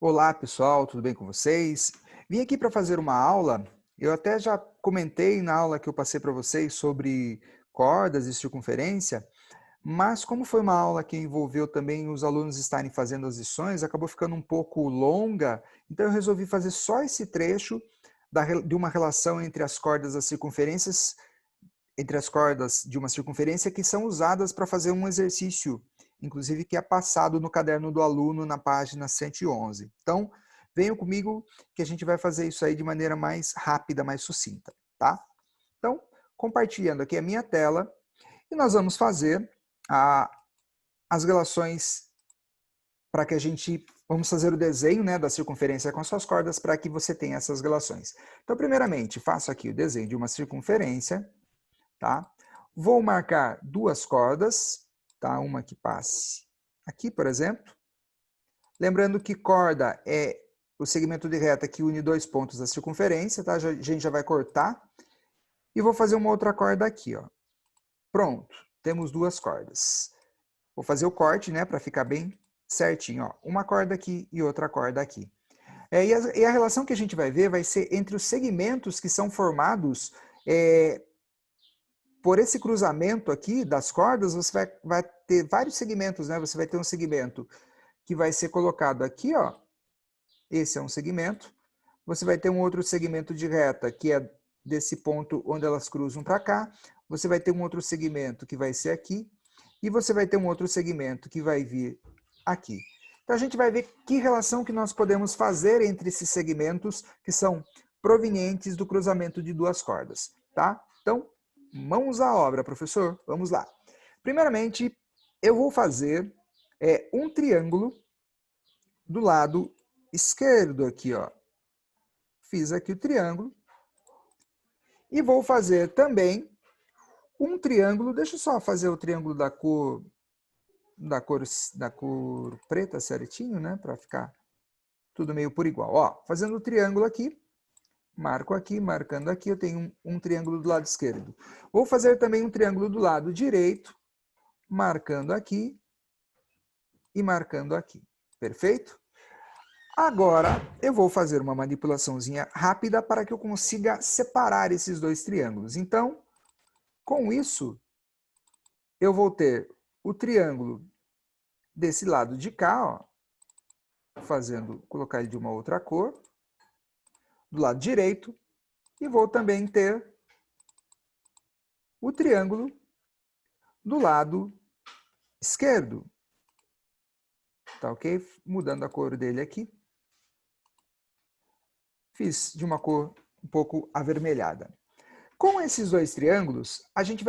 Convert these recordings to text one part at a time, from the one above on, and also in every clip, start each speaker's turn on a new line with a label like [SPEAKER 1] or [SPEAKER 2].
[SPEAKER 1] Olá, pessoal, tudo bem com vocês? Vim aqui para fazer uma aula. Eu até já comentei na aula que eu passei para vocês sobre cordas e circunferência, mas como foi uma aula que envolveu também os alunos estarem fazendo as lições, acabou ficando um pouco longa, então eu resolvi fazer só esse trecho de uma relação entre as cordas das circunferências, entre as cordas de uma circunferência que são usadas para fazer um exercício, inclusive que é passado no caderno do aluno na página 111. Então, venham comigo que a gente vai fazer isso aí de maneira mais rápida, mais sucinta, tá? Então, compartilhando aqui a minha tela, e nós vamos fazer as relações para que a gente... Vamos fazer o desenho, né, da circunferência com as suas cordas para que você tenha essas relações. Então, primeiramente, faço aqui o desenho de uma circunferência, tá? Vou marcar duas cordas, tá? Uma que passe aqui, por exemplo. Lembrando que corda é o segmento de reta que une dois pontos da circunferência, tá? A gente já vai cortar. E vou fazer uma outra corda aqui, ó. Pronto, temos duas cordas. Vou fazer o corte, né, para ficar bem certinho, ó. Uma corda aqui e outra corda aqui. E a relação que a gente vai ver vai ser entre os segmentos que são formados por esse cruzamento aqui das cordas. Você vai ter vários segmentos, né? Você vai ter um segmento que vai ser colocado aqui, ó. Esse é um segmento. Você vai ter um outro segmento de reta, que é desse ponto onde elas cruzam para cá. Você vai ter um outro segmento que vai ser aqui. E você vai ter um outro segmento que vai vir aqui. Então, a gente vai ver que relação que nós podemos fazer entre esses segmentos que são provenientes do cruzamento de duas cordas, tá? Então, mãos à obra, professor. Vamos lá. Primeiramente, eu vou fazer um triângulo do lado esquerdo aqui, ó. Fiz aqui o triângulo. E vou fazer também um triângulo. Deixa eu só fazer o triângulo da cor preta certinho, né? Para ficar tudo meio por igual. Ó, fazendo o triângulo aqui. Marco aqui, marcando aqui, eu tenho um triângulo do lado esquerdo. Vou fazer também um triângulo do lado direito, marcando aqui e marcando aqui. Perfeito? Agora, eu vou fazer uma manipulaçãozinha rápida para que eu consiga separar esses dois triângulos. Então, com isso, eu vou ter o triângulo desse lado de cá, ó, colocar ele de uma outra cor, do lado direito, e vou também ter o triângulo do lado esquerdo. Tá ok? Mudando a cor dele aqui. Fiz de uma cor um pouco avermelhada. Com esses dois triângulos,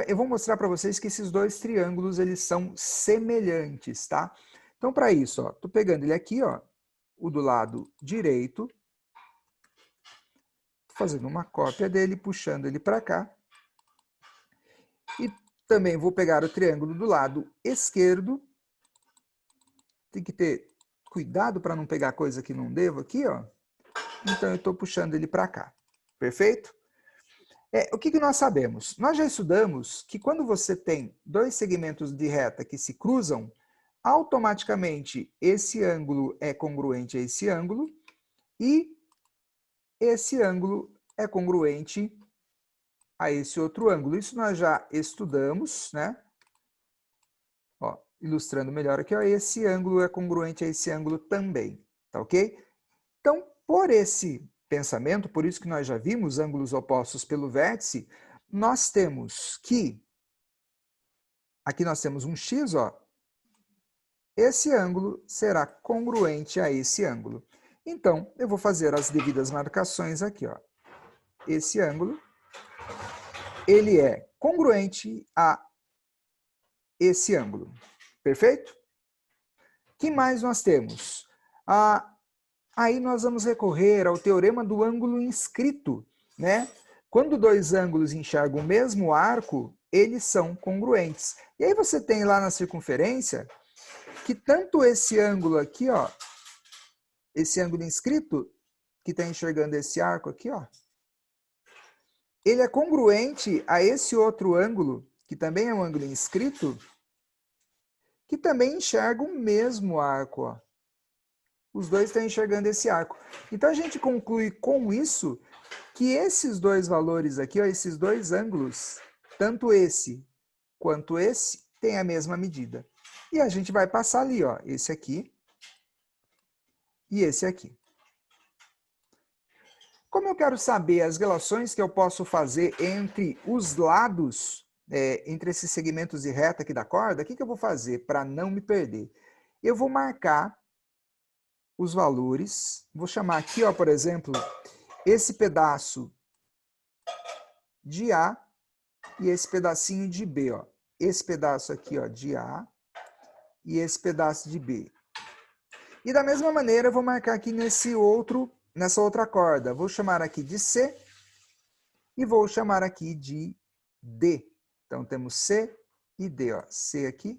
[SPEAKER 1] eu vou mostrar para vocês que esses dois triângulos eles são semelhantes, tá? Então, para isso, ó, tô pegando ele aqui, ó, o do lado direito, fazendo uma cópia dele, puxando ele para cá. E também vou pegar o triângulo do lado esquerdo. Tem que ter cuidado para não pegar coisa que não devo aqui, ó. Então, eu estou puxando ele para cá. Perfeito? O que nós sabemos? Nós já estudamos que quando você tem dois segmentos de reta que se cruzam, automaticamente esse ângulo é congruente a esse ângulo e esse ângulo é congruente a esse outro ângulo. Isso nós já estudamos, né? Ó, ilustrando melhor aqui, ó, esse ângulo é congruente a esse ângulo também, tá ok? Então, por esse pensamento, por isso que nós já vimos ângulos opostos pelo vértice, nós temos que, aqui nós temos um x, ó, esse ângulo será congruente a esse ângulo. Então, eu vou fazer as devidas marcações aqui, ó. Esse ângulo, ele é congruente a esse ângulo. Perfeito? O que mais nós temos? Aí nós vamos recorrer ao teorema do ângulo inscrito, né? Quando dois ângulos enxergam o mesmo arco, eles são congruentes. E aí você tem lá na circunferência que tanto esse ângulo aqui, ó, esse ângulo inscrito, que está enxergando esse arco aqui, ó, ele é congruente a esse outro ângulo, que também é um ângulo inscrito, que também enxerga o mesmo arco, ó. Os dois estão enxergando esse arco. Então, a gente conclui com isso que esses dois valores aqui, ó, esses dois ângulos, tanto esse quanto esse, têm a mesma medida. E a gente vai passar ali, ó, esse aqui e esse aqui. Como eu quero saber as relações que eu posso fazer entre os lados, entre esses segmentos de reta aqui da corda, o que eu vou fazer para não me perder? Eu vou marcar os valores, vou chamar aqui, ó, por exemplo, esse pedaço de A e esse pedacinho de B, ó. Esse pedaço aqui, ó, de A e esse pedaço de B. E da mesma maneira, eu vou marcar aqui nessa outra corda. Vou chamar aqui de C e vou chamar aqui de D. Então, temos C e D, ó. C aqui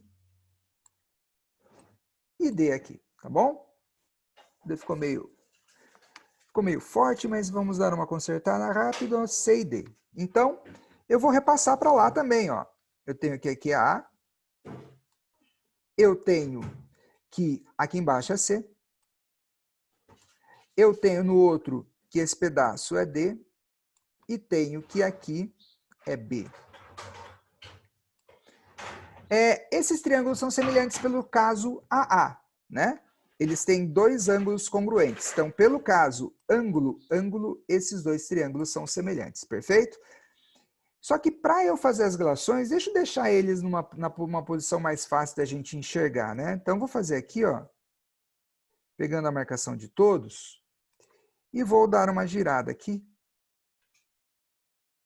[SPEAKER 1] e D aqui, tá bom? Ficou meio forte, mas vamos dar uma consertada rápida, ó, C e D. Então, eu vou repassar para lá também, ó. Eu tenho que aqui a A, eu tenho que aqui embaixo é C, eu tenho no outro que esse pedaço é D, e tenho que aqui é B. Esses triângulos são semelhantes pelo caso AA, né? Eles têm dois ângulos congruentes. Então, pelo caso ângulo, ângulo, esses dois triângulos são semelhantes, perfeito? Só que para eu fazer as relações, deixa eu deixar eles numa posição mais fácil da gente enxergar, né? Então, vou fazer aqui, ó, pegando a marcação de todos, e vou dar uma girada aqui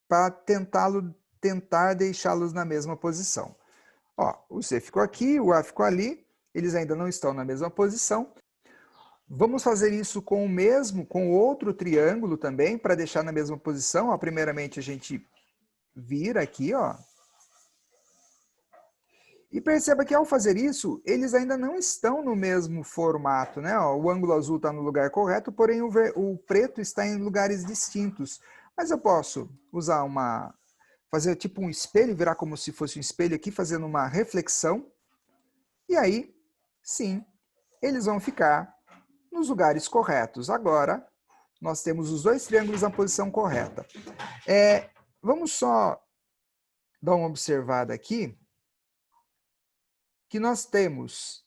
[SPEAKER 1] para tentar deixá-los na mesma posição. Ó, o C ficou aqui, o A ficou ali, eles ainda não estão na mesma posição. Vamos fazer isso com outro triângulo também, para deixar na mesma posição. Ó, primeiramente, a gente vira aqui, ó. E perceba que ao fazer isso, eles ainda não estão no mesmo formato, né? Ó, o ângulo azul está no lugar correto, porém o preto está em lugares distintos. Mas eu posso usar fazer tipo um espelho, virar como se fosse um espelho aqui, fazendo uma reflexão. E aí, sim, eles vão ficar nos lugares corretos. Agora, nós temos os dois triângulos na posição correta. Vamos só dar uma observada aqui, que nós temos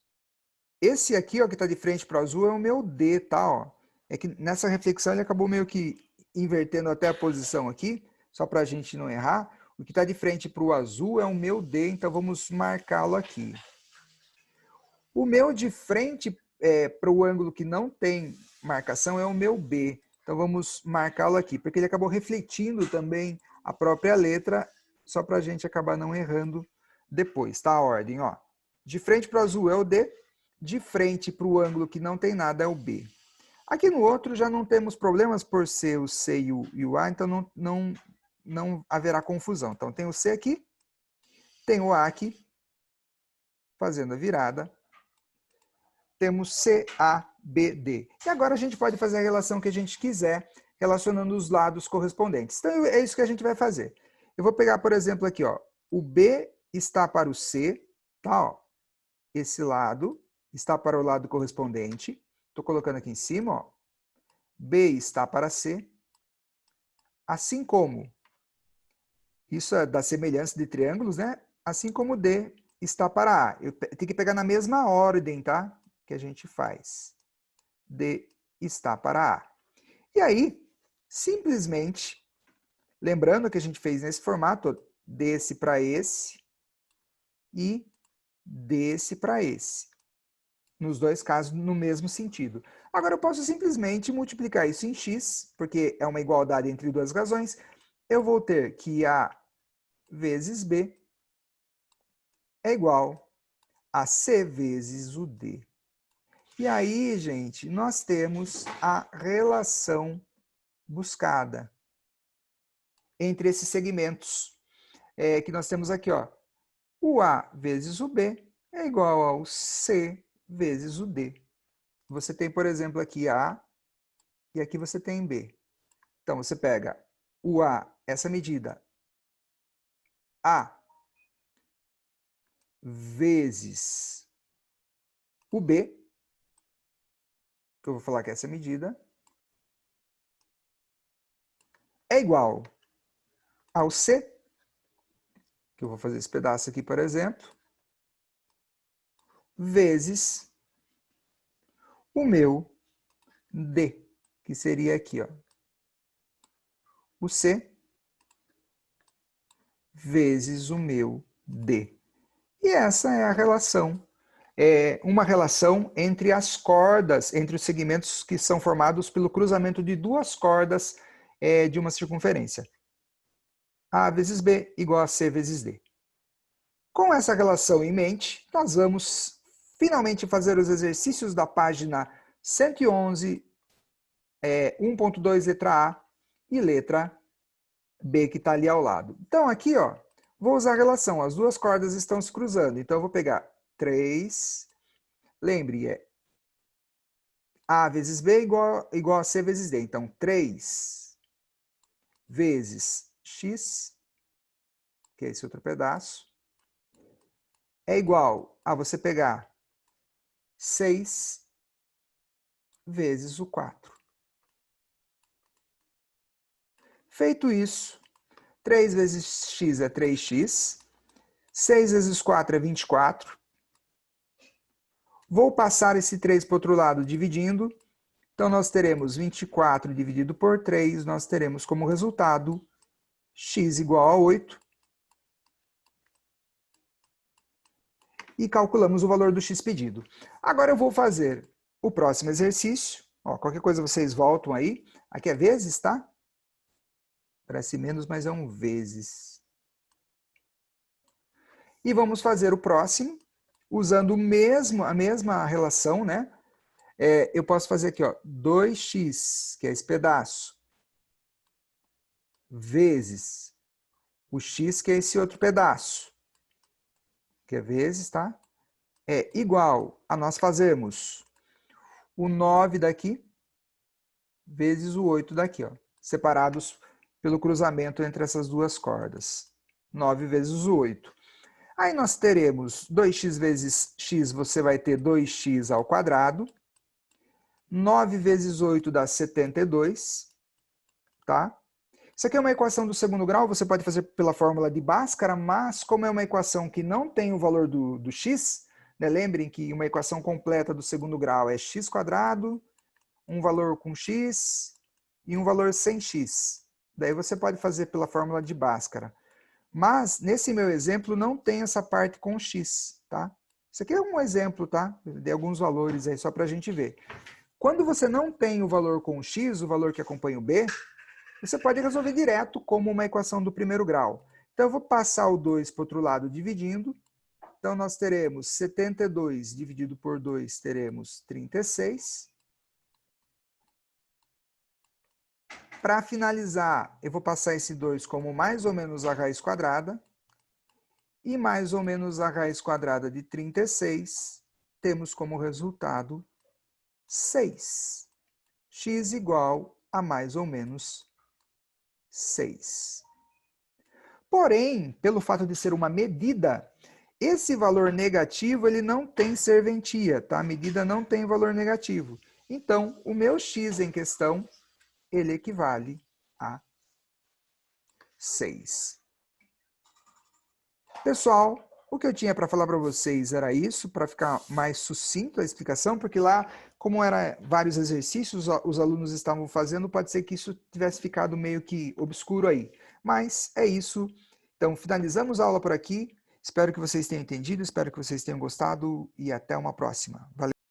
[SPEAKER 1] esse aqui, ó, que está de frente para o azul, é o meu D, tá? Ó. É que nessa reflexão ele acabou meio que invertendo até a posição aqui, só para a gente não errar. O que está de frente para o azul é o meu D, então vamos marcá-lo aqui. O meu de frente para o ângulo que não tem marcação é o meu B. Então vamos marcá-lo aqui, porque ele acabou refletindo também a própria letra, só para a gente acabar não errando depois, tá? A ordem, ó. De frente para o azul é o D, de frente para o ângulo que não tem nada é o B. Aqui no outro já não temos problemas por ser o C e o A, então não haverá confusão. Então tem o C aqui, tem o A aqui, fazendo a virada. Temos C, A, B, D. E agora a gente pode fazer a relação que a gente quiser, relacionando os lados correspondentes. Então é isso que a gente vai fazer. Eu vou pegar, por exemplo, aqui, ó, o B está para o C, tá? Ó, esse lado está para o lado correspondente. Estou colocando aqui em cima, ó. B está para C. Assim como, isso é da semelhança de triângulos, né? Assim como D está para A. Eu tenho que pegar na mesma ordem, tá? Que a gente faz. D está para A. E aí, simplesmente, lembrando que a gente fez nesse formato, desse para esse e desse para esse. Nos dois casos, no mesmo sentido. Agora, eu posso simplesmente multiplicar isso em x, porque é uma igualdade entre duas razões. Eu vou ter que A vezes B é igual a C vezes o D. E aí, gente, nós temos a relação buscada entre esses segmentos que nós temos aqui, ó. O A vezes o B é igual ao C vezes o D. Você tem, por exemplo, aqui A e aqui você tem B. Então, você pega o A, essa medida, A vezes o B, que eu vou falar que essa medida, é igual ao C, que eu vou fazer esse pedaço aqui, por exemplo, vezes o meu D, que seria aqui, ó, o C vezes o meu D. E essa é a relação. É uma relação entre as cordas, entre os segmentos que são formados pelo cruzamento de duas cordas de uma circunferência. A vezes B igual a C vezes D. Com essa relação em mente, nós vamos finalmente fazer os exercícios da página 111, 1.2, letra A, e letra B, que está ali ao lado. Então, aqui, ó, vou usar a relação. As duas cordas estão se cruzando. Então, eu vou pegar 3. Lembre, é A vezes B igual a C vezes D. Então, 3 vezes X, que é esse outro pedaço, é igual a você pegar 6 vezes o 4. Feito isso, 3 vezes x é 3x, 6 vezes 4 é 24. Vou passar esse 3 para o outro lado dividindo. Então, nós teremos 24 dividido por 3, nós teremos como resultado x igual a 8. E calculamos o valor do x pedido. Agora eu vou fazer o próximo exercício. Ó, qualquer coisa vocês voltam aí. Aqui é vezes, tá? Parece menos, mas é um vezes. E vamos fazer o próximo, usando a mesma relação, né? Eu posso fazer aqui, ó, 2x, que é esse pedaço, vezes o x, que é esse outro pedaço, que é vezes, tá? É igual a nós fazermos o 9 daqui, vezes o 8 daqui, ó, separados pelo cruzamento entre essas duas cordas. 9 vezes o 8. Aí nós teremos 2x vezes x, você vai ter 2x ao quadrado. 9 vezes 8 dá 72, tá? Isso aqui é uma equação do segundo grau, você pode fazer pela fórmula de Bhaskara, mas como é uma equação que não tem o valor do x, né, lembrem que uma equação completa do segundo grau é x², um valor com x e um valor sem x. Daí você pode fazer pela fórmula de Bhaskara. Mas, nesse meu exemplo, não tem essa parte com x, tá? Isso aqui é um exemplo, tá? Eu dei alguns valores aí só para a gente ver. Quando você não tem o valor com x, o valor que acompanha o b, você pode resolver direto como uma equação do primeiro grau. Então, eu vou passar o 2 para o outro lado dividindo. Então, nós teremos 72 dividido por 2, teremos 36. Para finalizar, eu vou passar esse 2 como mais ou menos a raiz quadrada. E mais ou menos a raiz quadrada de 36, temos como resultado 6. X igual a mais ou menos 6. Porém, pelo fato de ser uma medida, esse valor negativo ele não tem serventia, tá? A medida não tem valor negativo. Então, o meu x em questão, ele equivale a 6. Pessoal, o que eu tinha para falar para vocês era isso, para ficar mais sucinto a explicação, porque lá, como eram vários exercícios, os alunos estavam fazendo, pode ser que isso tivesse ficado meio que obscuro aí. Mas é isso. Então, finalizamos a aula por aqui. Espero que vocês tenham entendido, espero que vocês tenham gostado e até uma próxima. Valeu!